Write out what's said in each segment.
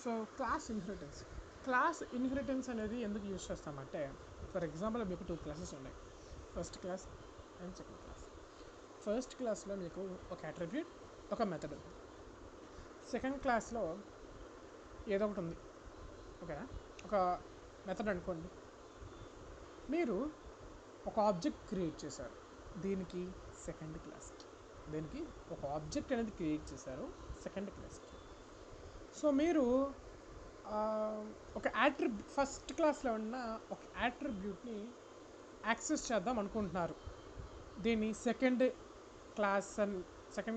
So class inheritance అనేది ఎందుకు use చేస్తామంటే, ఫర్ ఎగ్జాంపుల్ మీకు 2 క్లాసెస్ ఉన్నాయి, first class and second class. First క్లాస్లో మీకు ఒక అట్రిబ్యూట్, ఒక మెథడ్ ఉంది. సెకండ్ క్లాస్లో ఏదో ఒకటి ఉంది, ఓకేనా? ఒక మెథడ్ అనుకోండి. మీరు ఒక ఆబ్జెక్ట్ క్రియేట్ చేశారు, దీనికి సెకండ్ క్లాస్కి, దీనికి ఒక ఆబ్జెక్ట్ అనేది క్రియేట్ చేశారు సెకండ్ క్లాస్కి. సో మీరు ఒక ఫస్ట్ క్లాస్లో ఉన్న ఒక యాట్రిబ్యూట్ని యాక్సెస్ చేద్దాం అనుకుంటున్నారు. దీన్ని సెకండ్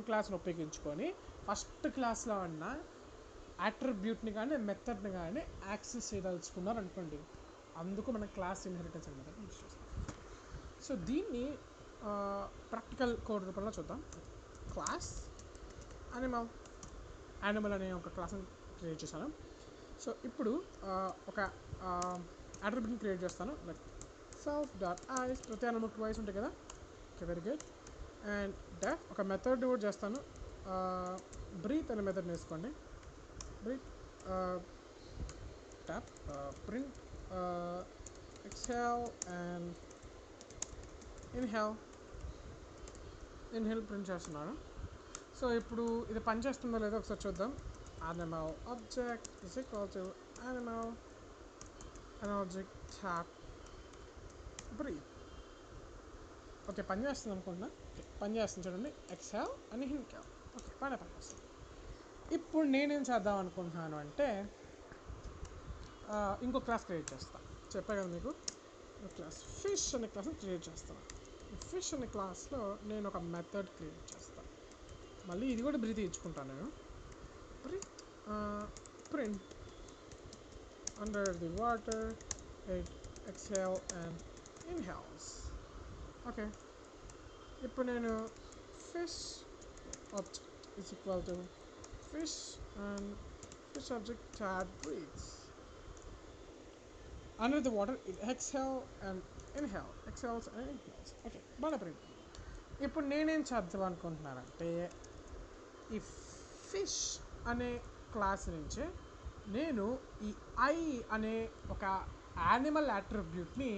క్లాస్ని ఉపయోగించుకొని ఫస్ట్ క్లాస్లో ఉన్న యాట్రిబ్యూట్ని కానీ మెథడ్ని కానీ యాక్సెస్ చేయదలుచుకున్నారు అనుకోండి. అందుకు మనం క్లాస్ ఇన్హెరిటెన్స్ అనే మెథడ్ యూజ్ చేస్తాం. సో దీన్ని ప్రాక్టికల్ కోడ్ రూపంలో చూద్దాం. క్లాస్ యానిమల్ అనే ఒక క్లాస్ని క్రియేట్ చేశాను. సో ఇప్పుడు ఒక అట్రిబ్యూట్ని క్రియేట్ చేస్తాను, లైక్ self.eyes. ప్రతి యానిమల్ 2 eyes ఉంటాయి కదా, ఓకే, వెరీ గుడ్. అండ్ డెఫ్ ఒక మెథడ్ కూడా చేస్తాను, బ్రీత్ అనే మెథడ్ వేసుకోండి. Breathe dot print exhale and inhale print చేస్తున్నాను. సో ఇప్పుడు ఇది పనిచేస్తుందో లేదో ఒకసారి చూద్దాం. animal object is equal to animal an object tap breathe. Okay, పనిచేస్తుంది అనుకుంటున్నా. ఓకే, పనిచేస్తుంది చూడండి, exhale and inhale. ఓకే, పనిచేస్తుంది. ఇప్పుడు నేనేం చేద్దాం అనుకుంటున్నాను అంటే ఇంకో క్లాస్ క్రియేట్ చేస్తాను. చెప్పా కదా మీకు, క్లాస్ ఫిష్ అనే క్లాస్ని క్రియేట్ చేస్తాను. ఫిష్ అనే క్లాస్లో నేను ఒక మెథడ్ క్రియేట్ చేస్తాను. మళ్ళీ ఇది కూడా బ్రీత్ ఇచ్చుకుంటాను నేను. Breathe print under the water it exhale and inhales. Okay, ఇప్పుడు నేను fish object is equal to fish and fish object dot breathes under the water it exhale and inhale, exhales and inhales. Okay, బాగా print. ఇప్పుడు నేనేం చేద్దాం అనుకుంటున్నానంటే, ఈ fish అనే class నుంచి నేను ఈ ఐ అనే ఒక యానిమల్ అట్రిబ్యూట్ని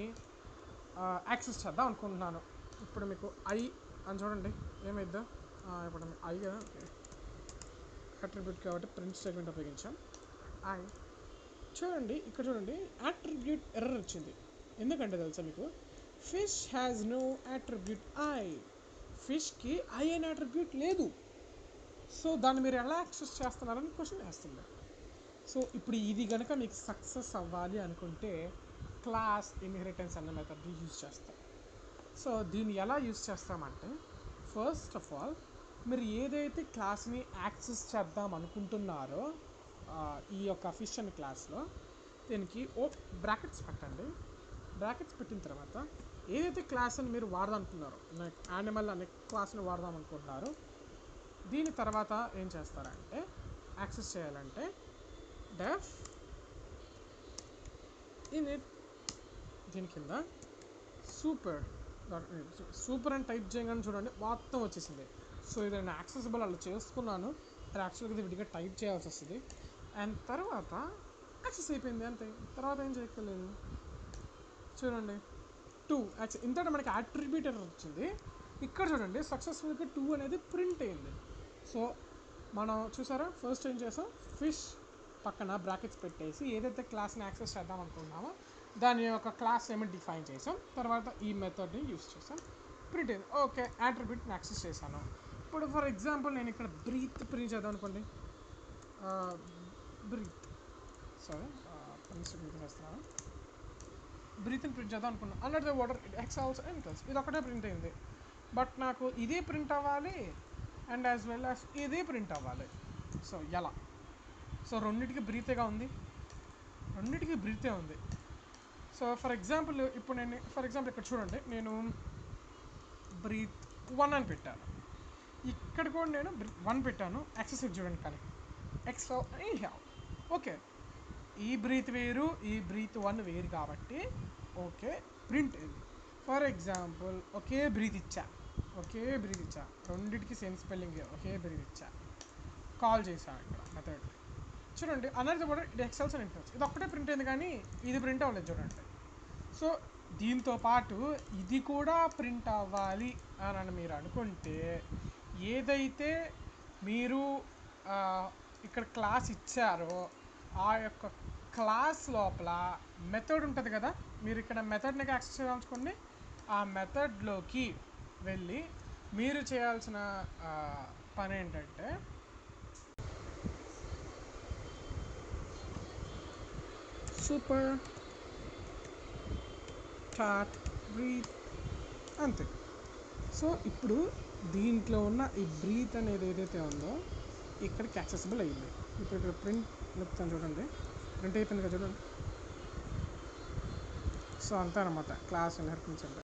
యాక్సెస్ చేద్దాం అనుకుంటున్నాను. ఇప్పుడు మీకు ఐ అని చూడండి ఏమైద్దా. ఇప్పుడు మీకు ఐ కదా, ఓకే, అట్రిబ్యూట్ కాబట్టి ప్రింట్ స్టేట్మెంట్ ఉపయోగించాం. ఐ చూడండి, ఇక్కడ చూడండి, అట్రిబ్యూట్ ఎర్రర్ వచ్చింది. ఎందుకంటే తెలుసా మీకు, fish has no attribute I. ఫిష్కి ఐ అనే అట్రిబ్యూట్ లేదు. సో దాన్ని మీరు ఎలా యాక్సెస్ చేస్తున్నారని క్వశ్చన్ వేస్తుంది. సో ఇప్పుడు ఇది కనుక మీకు సక్సెస్ అవ్వాలి అనుకుంటే క్లాస్ ఇన్హెరిటెన్స్ అనే మెథడ్ యూజ్ చేస్తాం. సో దీన్ని ఎలా యూజ్ చేస్తామంటే, ఫస్ట్ ఆఫ్ ఆల్ మీరు ఏదైతే క్లాస్ని యాక్సెస్ చేద్దాం అనుకుంటున్నారో ఈ యొక్క ఫిష్ అనే క్లాస్లో దీనికి బ్రాకెట్స్ పెట్టండి. బ్రాకెట్స్ పెట్టిన తర్వాత ఏదైతే క్లాస్ని మీరు వాడదాం అనుకున్నారో, లైక్ యానిమల్ అనే క్లాస్ని వాడదాం అనుకుంటున్నారో, దీని తర్వాత ఏం చేస్తారంటే, యాక్సెస్ చేయాలంటే డెఫ్ ఇనిట్, దీని కింద సూపర్ అని టైప్ చేయగానే చూడండి మొత్తం వచ్చేసింది. సో ఇది నేను యాక్సెసిబుల్ అలా చేసుకున్నాను, అది యాక్చువల్గా ఇది విడిగా టైప్ చేయాల్సి వస్తుంది. అండ్ తర్వాత యాక్సెస్ అయిపోయింది అంతే, తర్వాత ఏం చేయక్కర్లేదు. చూడండి 2 యాక్సెస్, ఇంతటా మనకి అట్రిబ్యూట్ ఎర్రర్ వచ్చింది. ఇక్కడ చూడండి సక్సెస్ఫుల్గా 2 అనేది ప్రింట్ అయింది. సో మనం చూసారా, ఫస్ట్ ఏం చేసాం, ఫిష్ పక్కన బ్రాకెట్స్ పెట్టేసి ఏదైతే క్లాస్ని యాక్సెస్ చేద్దాం అనుకున్నామో దాని యొక్క క్లాస్ ఏమో డిఫైన్ చేసాం, తర్వాత ఈ మెథడ్ని యూస్ చేసాం, ప్రింట్ అయింది. ఓకే, అట్రిబ్యూట్ని యాక్సెస్ చేశాను. ఇప్పుడు ఫర్ ఎగ్జాంపుల్ నేను ఇక్కడ బ్రీత్ ప్రింట్ చేద్దాం అనుకోండి. బ్రీత్ చేస్తున్నాను, బ్రీత్ని ప్రింట్ చేద్దాం అనుకున్నాను. Under the water it exhales and inhales. ఇది ఒకటే ప్రింట్ అయింది. బట్ నాకు ఇదే ప్రింట్ అవ్వాలి అండ్ యాజ్ వెల్ యాజ్ ఇదే ప్రింట్ అవ్వాలి. సో ఎలా? సో రెండింటికి బ్రీతేగా ఉంది, రెండింటికి బ్రీతే ఉంది. సో ఫర్ ఎగ్జాంపుల్ ఇప్పుడు నేను ఇక్కడ చూడండి, నేను బ్రీత్ 1 అని పెట్టాను, ఇక్కడ కూడా నేను 1 పెట్టాను. యాక్సెస్ చూడండి, కానీ ఎక్స్హేల్ అండ్ ఇన్హేల్. ఓకే, ఈ బ్రీత్ వేరు, ఈ బ్రీత్ 1 వేరు కాబట్టి ఓకే ప్రింట్ అయింది. ఫర్ ఎగ్జాంపుల్ ఒకే బ్రీత్ ఇచ్చా, రెండింటికి సేమ్ స్పెల్లింగ్, ఒకే బ్రీత్ ఇచ్చా, కాల్ చేశాను ఇక్కడ మెథడ్. చూడండి అనర్థం కూడా ఇది ఎక్సెల్స్ అని ఇంటర్స్ ఇది ఒక్కటే ప్రింట్ అయింది కానీ ఇది ప్రింట్ అవ్వలేదు చూడండి. సో దీంతో పాటు ఇది కూడా ప్రింట్ అవ్వాలి అని మీరు అనుకుంటే ఏదైతే మీరు ఇక్కడ క్లాస్ ఇచ్చారో ఆ యొక్క క్లాస్ లోపల మెథడ్ ఉంటుంది కదా, మీరు ఇక్కడ మెథడ్ని యాక్సెస్ చేయాలనుకోండి. ఆ మెథడ్లోకి వెళ్ళి మీరు చేయాల్సిన పని ఏంటంటే సూపర్ చాట్ బ్రీత్ అంతే. సో ఇప్పుడు దీంట్లో ఉన్న ఈ బ్రీత్ అనేది ఏదైతే ఉందో ఇక్కడికి యాక్సెసిబుల్ అయ్యింది. ఇప్పుడు ఇక్కడ ప్రింట్ చెప్తాను చూడండి, ప్రింట్ అయిపోయింది కదా చూడండి. సో అంతే అనమాట క్లాస్ నేర్పించండి.